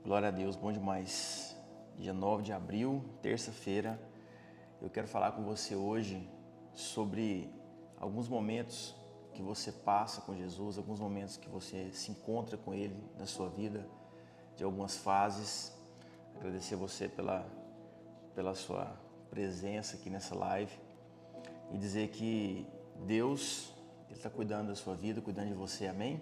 Glória a Deus, bom demais. Dia 9 de abril, terça-feira, eu quero falar com você hoje sobre alguns momentos que você passa com Jesus, alguns momentos que você se encontra com Ele na sua vida, de algumas fases. Agradecer você pela sua presença aqui nessa live e dizer que Deus está cuidando da sua vida, cuidando de você, amém?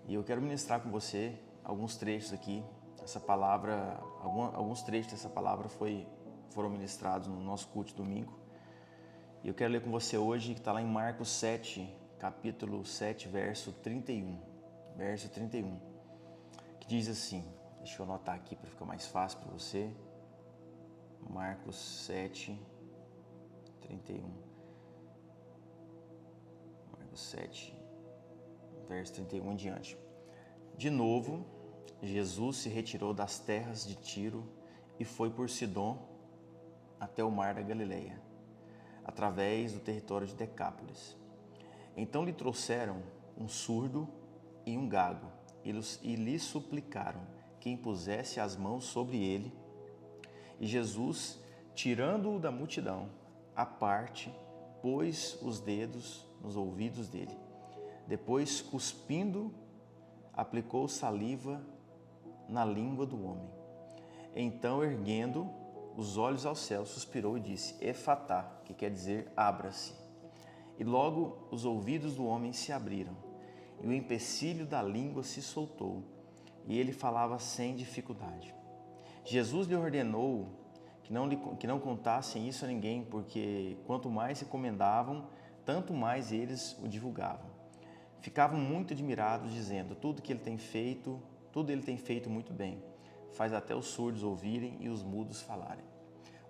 E eu quero ministrar com você alguns trechos aqui. Essa palavra, alguns trechos dessa palavra foram ministrados no nosso culto de domingo. E eu quero ler com você hoje, que está lá em Marcos 7, capítulo 7, verso 31. Verso 31, que diz assim, deixa eu anotar aqui para ficar mais fácil para você. Marcos 7, 31. Marcos 7, verso 31 em diante. De novo, Jesus se retirou das terras de Tiro e foi por Sidom até o mar da Galileia, através do território de Decápolis. Então lhe trouxeram um surdo e um gago e lhe suplicaram que impusesse as mãos sobre ele. E Jesus, tirando-o da multidão, à parte, pôs os dedos nos ouvidos dele. Depois, cuspindo, aplicou saliva na língua do homem. Então, erguendo os olhos ao céu, suspirou e disse, Efatá, que quer dizer, abra-se. E logo os ouvidos do homem se abriram, e o empecilho da língua se soltou, e ele falava sem dificuldade. Jesus lhe ordenou que não contassem isso a ninguém, porque quanto mais recomendavam, tanto mais eles o divulgavam. Ficavam muito admirados, dizendo, tudo ele tem feito muito bem. Faz até os surdos ouvirem e os mudos falarem.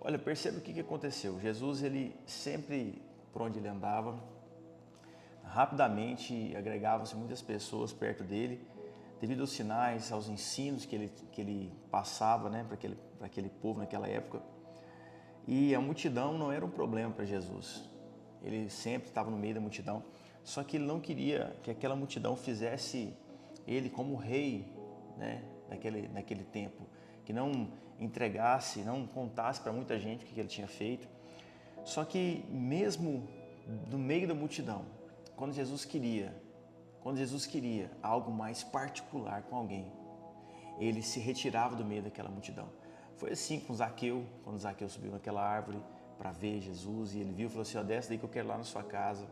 Olha, perceba o que aconteceu. Jesus, ele sempre, por onde ele andava, rapidamente agregavam-se muitas pessoas perto dele, devido aos sinais, aos ensinos que ele passava, né, para aquele povo naquela época. E a multidão não era um problema para Jesus. Ele sempre estava no meio da multidão. Só que ele não queria que aquela multidão fizesse ele como rei, né, naquele tempo. Que não entregasse, não contasse para muita gente o que ele tinha feito. Só que mesmo no meio da multidão, quando Jesus queria algo mais particular com alguém, ele se retirava do meio daquela multidão. Foi assim com Zaqueu, quando Zaqueu subiu naquela árvore para ver Jesus, e ele viu e falou assim, desce daí que eu quero ir lá na sua casa.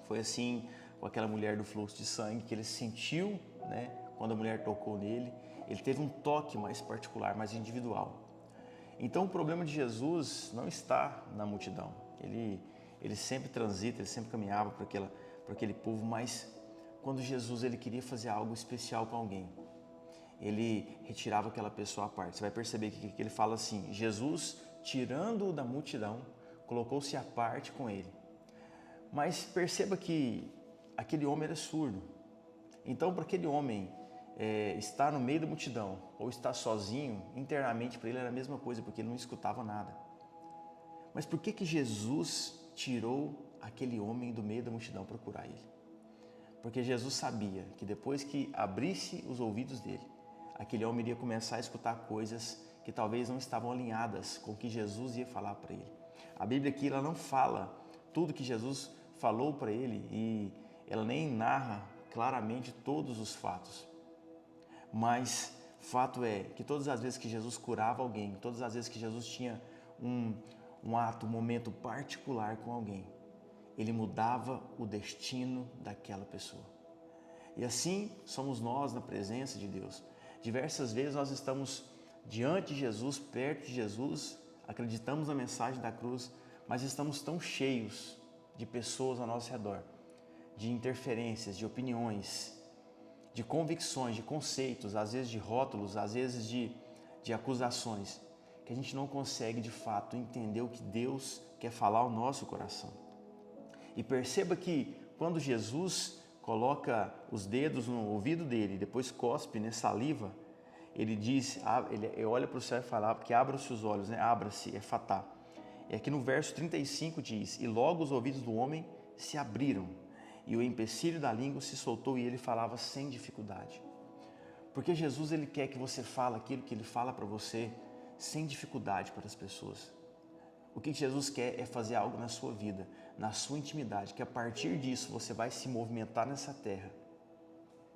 Foi assim com aquela mulher do fluxo de sangue, que ele sentiu, né, quando a mulher tocou nele, ele teve um toque mais particular, mais individual. Então o problema de Jesus não está na multidão. Ele sempre transita, ele sempre caminhava para aquele povo, mas quando Jesus ele queria fazer algo especial com alguém, ele retirava aquela pessoa à parte. Você vai perceber que ele fala assim, Jesus, tirando-o da multidão, colocou-se à parte com ele. Mas perceba que aquele homem era surdo. Então, para aquele homem estar no meio da multidão ou estar sozinho, internamente para ele era a mesma coisa, porque ele não escutava nada. Mas por que Jesus tirou aquele homem do meio da multidão para curar ele? Porque Jesus sabia que depois que abrisse os ouvidos dele, aquele homem iria começar a escutar coisas que talvez não estavam alinhadas com o que Jesus ia falar para ele. A Bíblia aqui ela não fala tudo que Jesus falou para ele e ela nem narra claramente todos os fatos. Mas fato é que todas as vezes que Jesus curava alguém, todas as vezes que Jesus tinha um ato, um momento particular com alguém, ele mudava o destino daquela pessoa. E assim somos nós na presença de Deus. Diversas vezes nós estamos diante de Jesus, perto de Jesus, acreditamos na mensagem da cruz, mas estamos tão cheios de pessoas ao nosso redor, de interferências, de opiniões, de convicções, de conceitos, às vezes de rótulos, às vezes de acusações, que a gente não consegue de fato entender o que Deus quer falar ao nosso coração. E perceba que quando Jesus coloca os dedos no ouvido dele, depois cospe, né, saliva, ele diz, ele olha para o céu e fala que abra-se os olhos, né, abra-se, Efatá. E aqui no verso 35 diz, e logo os ouvidos do homem se abriram, e o empecilho da língua se soltou e ele falava sem dificuldade. Porque Jesus, ele quer que você fale aquilo que ele fala para você sem dificuldade para as pessoas. O que Jesus quer é fazer algo na sua vida, na sua intimidade, que a partir disso você vai se movimentar nessa terra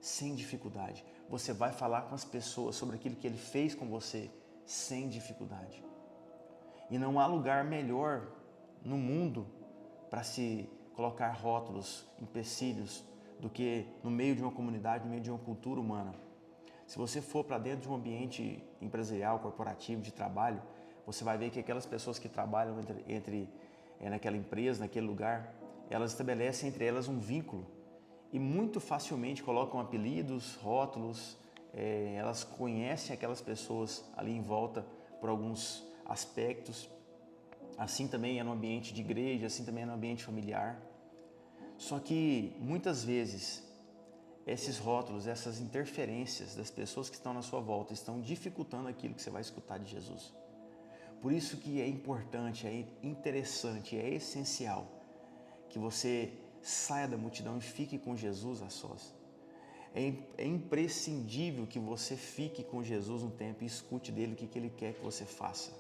sem dificuldade. Você vai falar com as pessoas sobre aquilo que ele fez com você sem dificuldade. E não há lugar melhor no mundo para se colocar rótulos, empecilhos, do que no meio de uma comunidade, no meio de uma cultura humana. Se você for para dentro de um ambiente empresarial, corporativo, de trabalho, você vai ver que aquelas pessoas que trabalham naquela empresa, naquele lugar, elas estabelecem entre elas um vínculo e muito facilmente colocam apelidos, rótulos, elas conhecem aquelas pessoas ali em volta por alguns aspectos. Assim também é no ambiente de igreja, assim também é no ambiente familiar. Só que muitas vezes esses rótulos, essas interferências das pessoas que estão na sua volta estão dificultando aquilo que você vai escutar de Jesus. Por isso que é importante, é interessante, é essencial que você saia da multidão e fique com Jesus a sós. É imprescindível que você fique com Jesus um tempo e escute dele o que ele quer que você faça.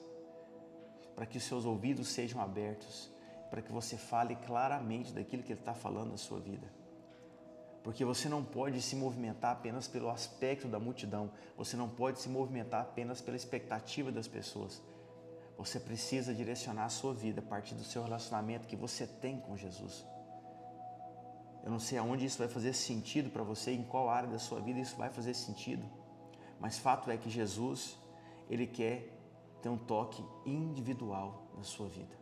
Para que os seus ouvidos sejam abertos, para que você fale claramente daquilo que ele está falando na sua vida. Porque você não pode se movimentar apenas pelo aspecto da multidão, você não pode se movimentar apenas pela expectativa das pessoas. Você precisa direcionar a sua vida a partir do seu relacionamento que você tem com Jesus. Eu não sei aonde isso vai fazer sentido para você, em qual área da sua vida isso vai fazer sentido, mas fato é que Jesus, ele quer ter um toque individual na sua vida.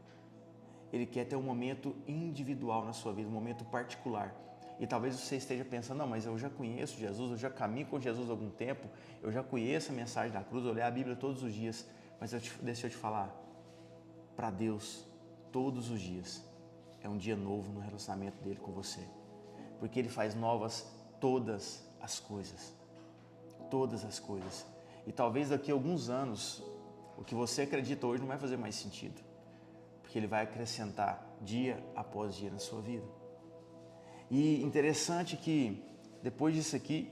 Ele quer ter um momento individual na sua vida, um momento particular. E talvez você esteja pensando, não, mas eu já conheço Jesus, eu já caminho com Jesus há algum tempo, eu já conheço a mensagem da cruz, eu leio a Bíblia todos os dias. Mas deixa eu te falar, para Deus, todos os dias é um dia novo no relacionamento dele com você. Porque ele faz novas todas as coisas. Todas as coisas. E talvez daqui a alguns anos, o que você acredita hoje não vai fazer mais sentido. Porque ele vai acrescentar dia após dia na sua vida. E interessante que depois disso aqui,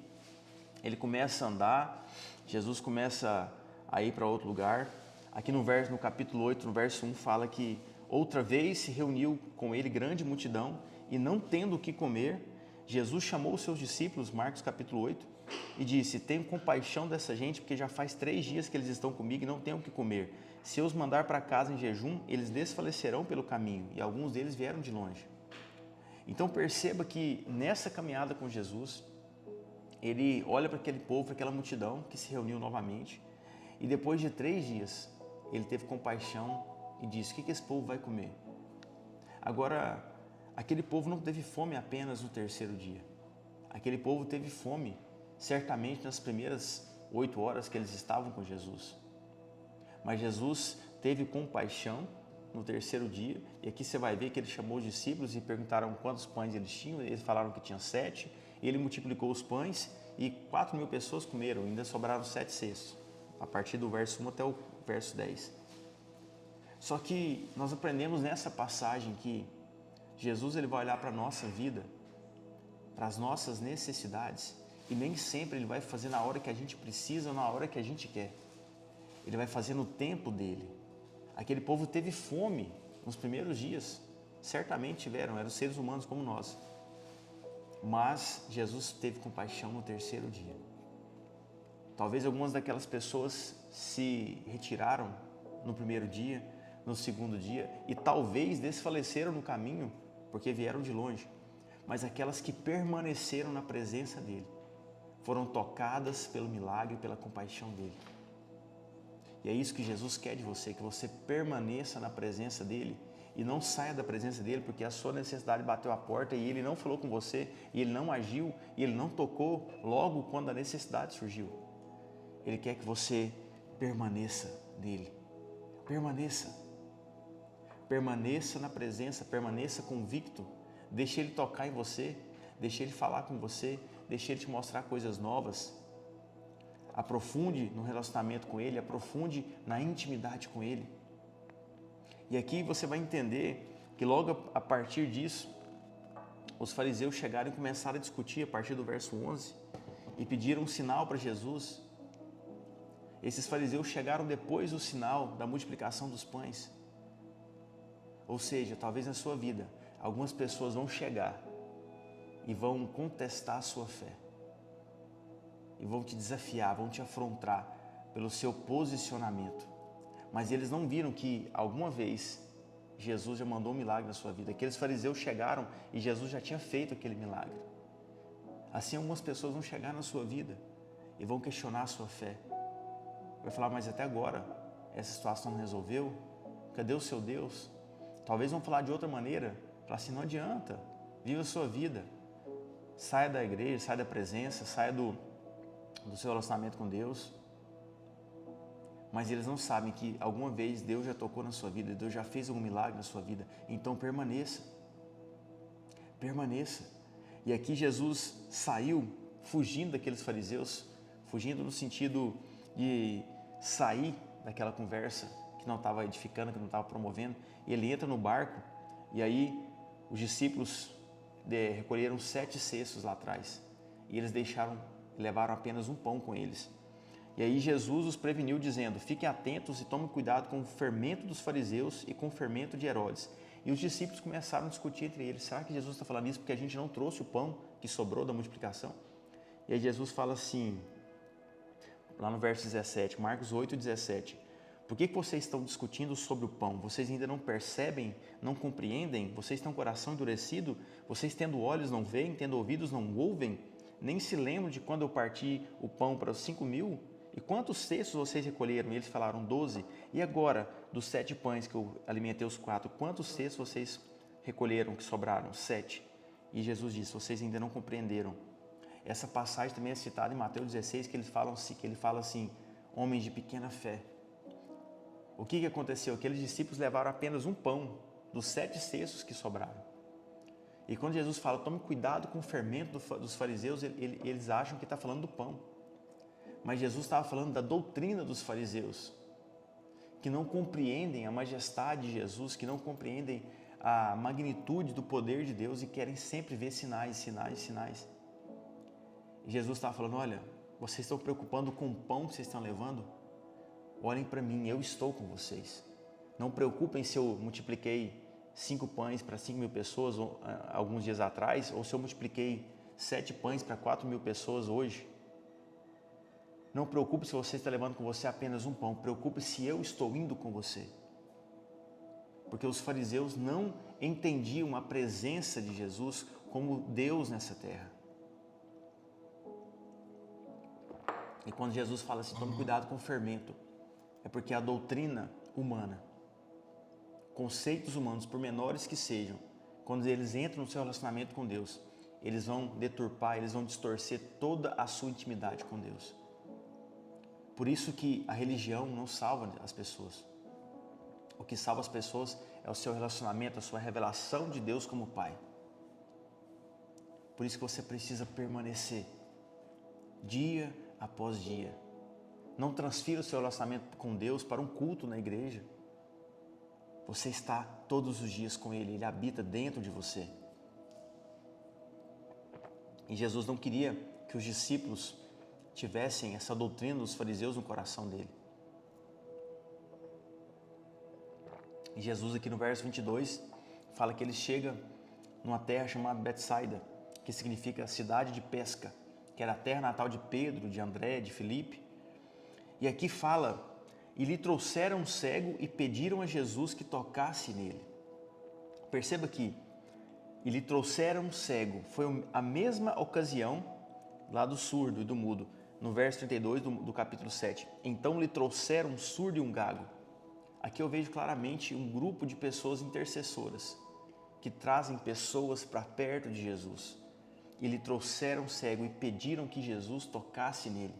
ele começa a andar, Jesus começa a ir para outro lugar. Aqui no capítulo 8, no verso 1, fala que outra vez se reuniu com ele grande multidão e não tendo o que comer, Jesus chamou os seus discípulos, Marcos capítulo 8, e disse: tenho compaixão dessa gente porque já faz 3 dias que eles estão comigo e não têm o que comer. Se eu os mandar para casa em jejum, eles desfalecerão pelo caminho e alguns deles vieram de longe. Então perceba que nessa caminhada com Jesus, ele olha para aquele povo, para aquela multidão que se reuniu novamente e depois de 3 dias, ele teve compaixão e disse: o que esse povo vai comer? Agora, aquele povo não teve fome apenas no 3º dia. Aquele povo teve fome, certamente, nas primeiras 8 horas que eles estavam com Jesus. Mas Jesus teve compaixão no 3º dia, e aqui você vai ver que ele chamou os discípulos e perguntaram quantos pães eles tinham, eles falaram que tinham 7, e ele multiplicou os pães e 4.000 pessoas comeram, ainda sobraram 7 cestos, a partir do verso 1 até o verso 10. Só que nós aprendemos nessa passagem que Jesus ele vai olhar para a nossa vida, para as nossas necessidades, e nem sempre ele vai fazer na hora que a gente precisa ou na hora que a gente quer. Ele vai fazer no tempo dele. Aquele povo teve fome nos primeiros dias, certamente eram seres humanos como nós. Mas Jesus teve compaixão no 3º dia. Talvez algumas daquelas pessoas se retiraram no 1º dia, no 2º dia, e talvez desfaleceram no caminho, porque vieram de longe. Mas aquelas que permaneceram na presença dele, foram tocadas pelo milagre e pela compaixão dele. E é isso que Jesus quer de você, que você permaneça na presença dele e não saia da presença dele porque a sua necessidade bateu a porta e ele não falou com você, e ele não agiu, e ele não tocou logo quando a necessidade surgiu. Ele quer que você permaneça nele. Permaneça. Permaneça na presença, permaneça convicto. Deixe ele tocar em você, deixe ele falar com você, deixe ele te mostrar coisas novas. Aprofunde no relacionamento com ele, aprofunde na intimidade com ele. E aqui você vai entender que logo a partir disso, os fariseus chegaram e começaram a discutir a partir do verso 11 e pediram um sinal para Jesus. Esses fariseus chegaram depois do sinal da multiplicação dos pães. Ou seja, talvez na sua vida, algumas pessoas vão chegar e vão contestar a sua fé. E vão te desafiar, vão te afrontar pelo seu posicionamento. Mas eles não viram que alguma vez Jesus já mandou um milagre na sua vida. Aqueles fariseus chegaram e Jesus já tinha feito aquele milagre. Assim algumas pessoas vão chegar na sua vida e vão questionar a sua fé. Vai falar, mas até agora essa situação não resolveu? Cadê o seu Deus? Talvez vão falar de outra maneira. Falar assim, não adianta, viva a sua vida. Saia da igreja, saia da presença, saia do seu relacionamento com Deus. Mas eles não sabem que alguma vez Deus já tocou na sua vida, Deus já fez algum milagre na sua vida. Então permaneça. Permaneça. E aqui Jesus saiu fugindo daqueles fariseus, fugindo no sentido de sair daquela conversa que não estava edificando, que não estava promovendo. E ele entra no barco e aí os discípulos recolheram 7 cestos lá atrás. E eles levaram apenas um pão com eles. E aí Jesus os preveniu dizendo, fiquem atentos e tomem cuidado com o fermento dos fariseus e com o fermento de Herodes. E os discípulos começaram a discutir entre eles, será que Jesus está falando isso porque a gente não trouxe o pão que sobrou da multiplicação? E aí Jesus fala assim, lá no verso 17, Marcos 8, 17, por que vocês estão discutindo sobre o pão? Vocês ainda não percebem, não compreendem? Vocês têm um coração endurecido? Vocês tendo olhos não veem, tendo ouvidos não ouvem? Nem se lembram de quando eu parti o pão para os 5.000? E quantos cestos vocês recolheram? E eles falaram 12. E agora, dos 7 pães que eu alimentei os 4, quantos cestos vocês recolheram que sobraram? 7. E Jesus disse, vocês ainda não compreenderam. Essa passagem também é citada em Mateus 16, que ele fala assim, homens de pequena fé. O que aconteceu? Aqueles discípulos levaram apenas um pão dos 7 cestos que sobraram. E quando Jesus fala, tome cuidado com o fermento dos fariseus, eles acham que está falando do pão. Mas Jesus estava falando da doutrina dos fariseus, que não compreendem a majestade de Jesus, que não compreendem a magnitude do poder de Deus e querem sempre ver sinais, sinais, sinais. E Jesus estava falando, olha, vocês estão preocupando com o pão que vocês estão levando? Olhem para mim, eu estou com vocês. Não preocupem se eu multipliquei 5 pães para 5.000 pessoas alguns dias atrás, ou se eu multipliquei 7 pães para 4.000 pessoas hoje. Não preocupe se você está levando com você apenas um pão, preocupe se eu estou indo com você. Porque os fariseus não entendiam a presença de Jesus como Deus nessa terra. E quando Jesus fala assim, tome cuidado com o fermento, é porque a doutrina humana, conceitos humanos, por menores que sejam, quando eles entram no seu relacionamento com Deus, eles vão deturpar, eles vão distorcer toda a sua intimidade com Deus. Por isso que a religião não salva as pessoas. O que salva as pessoas é o seu relacionamento, a sua revelação de Deus como Pai. Por isso que você precisa permanecer dia após dia. Não transfira o seu relacionamento com Deus para um culto na igreja. Você está todos os dias com Ele, Ele habita dentro de você. E Jesus não queria que os discípulos tivessem essa doutrina dos fariseus no coração dele. E Jesus aqui no verso 22 fala que ele chega numa terra chamada Betsaida, que significa cidade de pesca, que era a terra natal de Pedro, de André, de Filipe. E aqui fala, e lhe trouxeram um cego e pediram a Jesus que tocasse nele. Perceba que, e lhe trouxeram um cego, foi a mesma ocasião lá do surdo e do mudo, no verso 32 do capítulo 7. Então lhe trouxeram um surdo e um gago. Aqui eu vejo claramente um grupo de pessoas intercessoras, que trazem pessoas para perto de Jesus. E lhe trouxeram um cego e pediram que Jesus tocasse nele.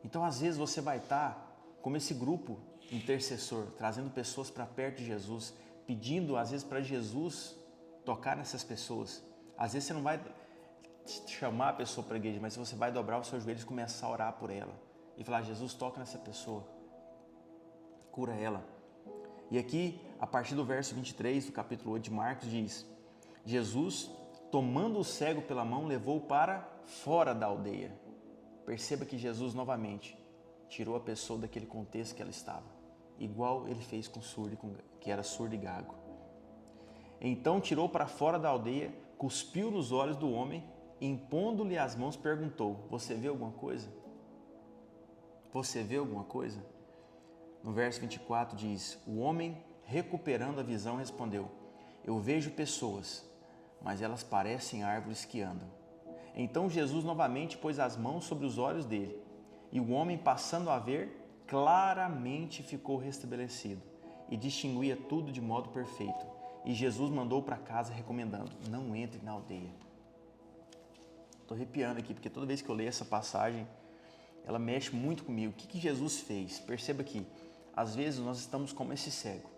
Então às vezes você vai estar como esse grupo intercessor, trazendo pessoas para perto de Jesus, pedindo às vezes para Jesus tocar nessas pessoas. Às vezes você não vai chamar a pessoa para a igreja, mas você vai dobrar os seus joelhos e começar a orar por ela. E falar, Jesus, toca nessa pessoa. Cura ela. E aqui, a partir do verso 23 do capítulo 8 de Marcos, diz, Jesus, tomando o cego pela mão, levou-o para fora da aldeia. Perceba que Jesus novamente tirou a pessoa daquele contexto que ela estava, igual ele fez com o surdo, que era surdo e gago. Então tirou para fora da aldeia, cuspiu nos olhos do homem, e impondo-lhe as mãos perguntou: você vê alguma coisa? Você vê alguma coisa? No verso 24 diz: o homem, recuperando a visão, respondeu: eu vejo pessoas, mas elas parecem árvores que andam. Então Jesus novamente pôs as mãos sobre os olhos dele, e o homem, passando a ver, claramente ficou restabelecido e distinguia tudo de modo perfeito. E Jesus mandou para casa recomendando: não entre na aldeia. Estou arrepiando aqui, porque toda vez que eu leio essa passagem, ela mexe muito comigo. O que Jesus fez? Perceba que, às vezes, nós estamos como esse cego.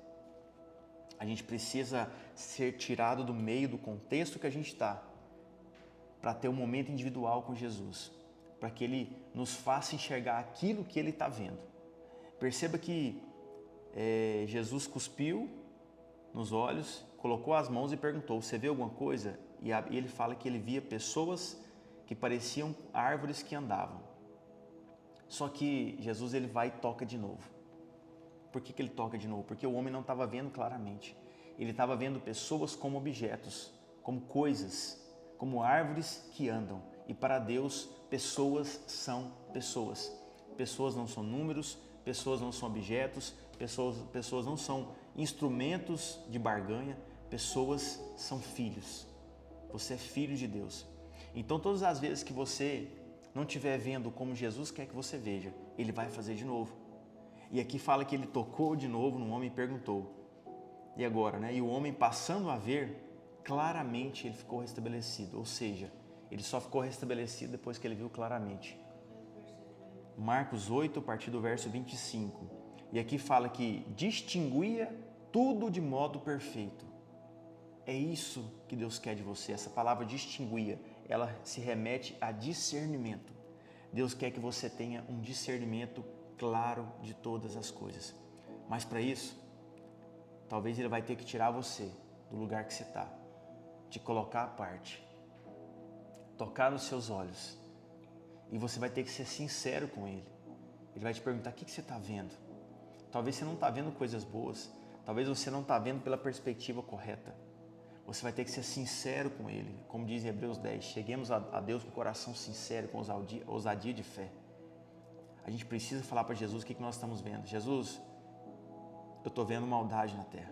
A gente precisa ser tirado do meio do contexto que a gente está, para ter um momento individual com Jesus, para que Ele nos faça enxergar aquilo que Ele está vendo. Perceba que Jesus cuspiu nos olhos, colocou as mãos e perguntou: você vê alguma coisa? E ele fala que ele via pessoas que pareciam árvores que andavam. Só que Jesus ele vai e toca de novo. Por que ele toca de novo? Porque o homem não estava vendo claramente. Ele estava vendo pessoas como objetos, como coisas, como árvores que andam. E para Deus, pessoas são pessoas. Pessoas não são números, pessoas não são objetos, pessoas não são instrumentos de barganha, pessoas são filhos. Você é filho de Deus. Então todas as vezes que você não estiver vendo como Jesus quer que você veja, Ele vai fazer de novo. E aqui fala que Ele tocou de novo no homem e perguntou: e agora, né? E o homem, passando a ver, claramente ele ficou restabelecido. Ou seja, ele só ficou restabelecido depois que ele viu claramente. Marcos 8, a partir do verso 25. E aqui fala que distinguia tudo de modo perfeito. É isso que Deus quer de você. Essa palavra distinguia, ela se remete a discernimento. Deus quer que você tenha um discernimento claro de todas as coisas. Mas para isso, talvez Ele vai ter que tirar você do lugar que você está, te colocar à parte, tocar nos seus olhos, e você vai ter que ser sincero com Ele. Ele vai te perguntar: o que você está vendo? Talvez você não está vendo coisas boas, talvez você não está vendo pela perspectiva correta. Você vai ter que ser sincero com Ele, como diz em Hebreus 10, cheguemos a Deus com o coração sincero, com ousadia de fé. A gente precisa falar para Jesus o que nós estamos vendo. Jesus, eu estou vendo maldade na terra,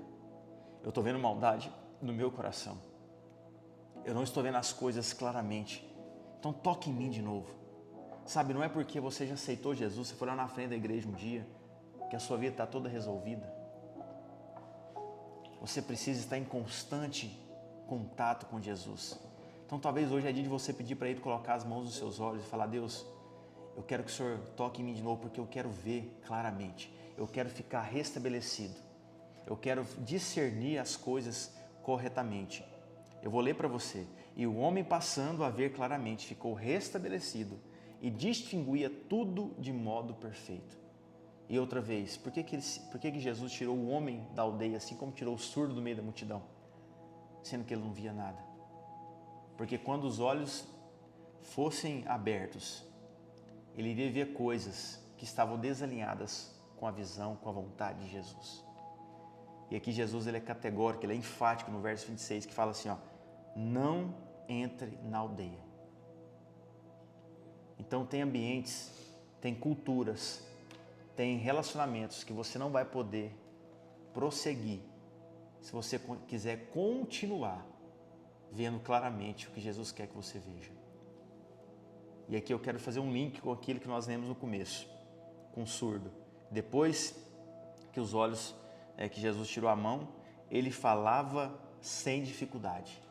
eu estou vendo maldade no meu coração, eu não estou vendo as coisas claramente, então toque em mim de novo. Sabe, não é porque você já aceitou Jesus, você foi lá na frente da igreja um dia, que a sua vida está toda resolvida. Você precisa estar em constante contato com Jesus. Então talvez hoje é dia de você pedir para Ele colocar as mãos nos seus olhos e falar: Deus, eu quero que o Senhor toque em mim de novo, porque eu quero ver claramente, eu quero ficar restabelecido, eu quero discernir as coisas corretamente. Eu vou ler para você: e o homem, passando a ver claramente, ficou restabelecido e distinguia tudo de modo perfeito. E outra vez, por que Jesus tirou o homem da aldeia, assim como tirou o surdo do meio da multidão, sendo que ele não via nada? Porque quando os olhos fossem abertos, ele iria ver coisas que estavam desalinhadas com a visão, com a vontade de Jesus. E aqui Jesus ele é categórico, ele é enfático no verso 26, que fala assim: ó, não entre na aldeia. Então tem ambientes, tem culturas, tem relacionamentos que você não vai poder prosseguir se você quiser continuar vendo claramente o que Jesus quer que você veja. E aqui eu quero fazer um link com aquilo que nós lemos no começo, com o surdo. Depois que os olhos, que Jesus tirou a mão, ele falava sem dificuldade.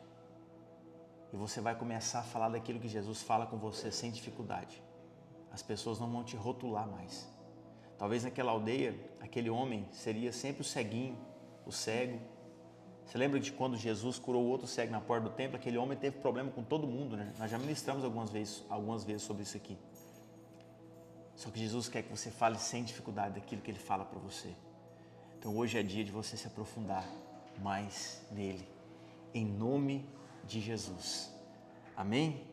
E você vai começar a falar daquilo que Jesus fala com você sem dificuldade. As pessoas não vão te rotular mais. Talvez naquela aldeia, aquele homem seria sempre o ceguinho, o cego. Você lembra de quando Jesus curou o outro cego na porta do templo? Aquele homem teve problema com todo mundo, né? Nós já ministramos algumas vezes sobre isso aqui. Só que Jesus quer que você fale sem dificuldade daquilo que Ele fala para você. Então hoje é dia de você se aprofundar mais nele, em nome de Jesus. Amém?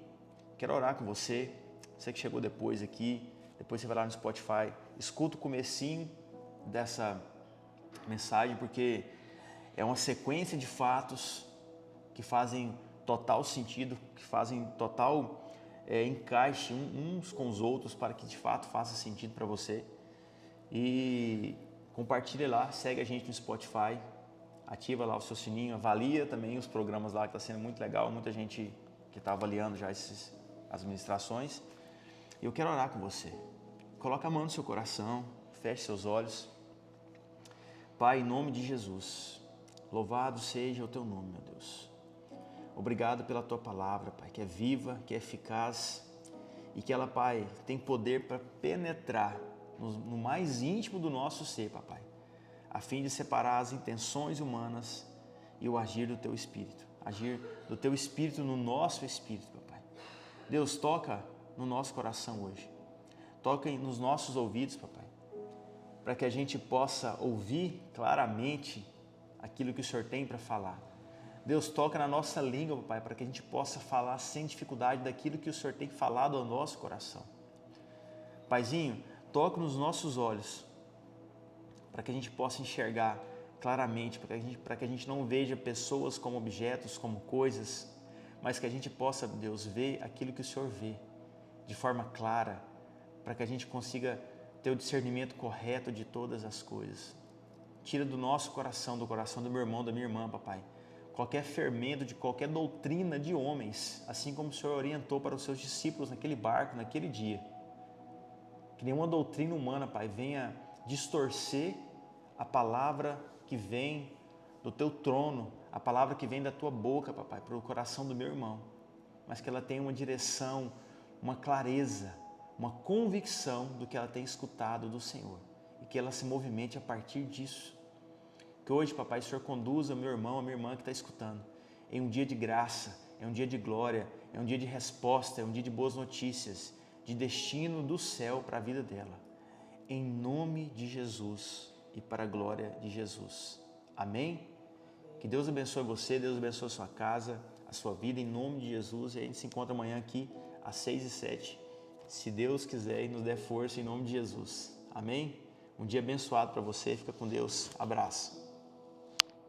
Quero orar com você. Você que chegou depois aqui, depois você vai lá no Spotify, escuta o comecinho dessa mensagem, porque é uma sequência de fatos que fazem total sentido, que fazem total encaixe uns com os outros para que de fato faça sentido para você. E compartilha lá, segue a gente no Spotify, ativa lá o seu sininho, avalia também os programas lá, que está sendo muito legal, muita gente que está avaliando já as ministrações. E eu quero orar com você. Coloca a mão no seu coração, feche seus olhos. Pai, em nome de Jesus, louvado seja o teu nome, meu Deus. Obrigado pela tua palavra, Pai, que é viva, que é eficaz e que ela, Pai, tem poder para penetrar no mais íntimo do nosso ser, Papai, a fim de separar as intenções humanas e o agir do teu Espírito, agir do teu Espírito no nosso Espírito, Papai. Deus, toca no nosso coração hoje, toca nos nossos ouvidos, Papai, para que a gente possa ouvir claramente aquilo que o Senhor tem para falar. Deus, toca na nossa língua, Papai, para que a gente possa falar sem dificuldade daquilo que o Senhor tem falado ao nosso coração. Paizinho, toca nos nossos olhos, para que a gente possa enxergar claramente, para que a gente não veja pessoas como objetos, como coisas, mas que a gente possa, Deus, ver aquilo que o Senhor vê, de forma clara, para que a gente consiga ter o discernimento correto de todas as coisas. Tira do nosso coração, do coração do meu irmão, da minha irmã, Papai, qualquer fermento de qualquer doutrina de homens, assim como o Senhor orientou para os seus discípulos naquele barco, naquele dia. Que nenhuma doutrina humana, Pai, venha distorcer a palavra que vem do teu trono, a palavra que vem da tua boca, Papai, para o coração do meu irmão, mas que ela tenha uma direção, uma clareza, uma convicção do que ela tem escutado do Senhor e que ela se movimente a partir disso. Que hoje, Papai, o Senhor conduza o meu irmão, a minha irmã que está escutando, em um dia de graça, é um dia de glória, é um dia de resposta, é um dia de boas notícias, de destino do céu para a vida dela. Em nome de Jesus e para a glória de Jesus. Amém? Que Deus abençoe você, Deus abençoe a sua casa, a sua vida, em nome de Jesus. E a gente se encontra amanhã aqui às 6h07, se Deus quiser e nos der força, em nome de Jesus. Amém? Um dia abençoado para você, fica com Deus. Abraço.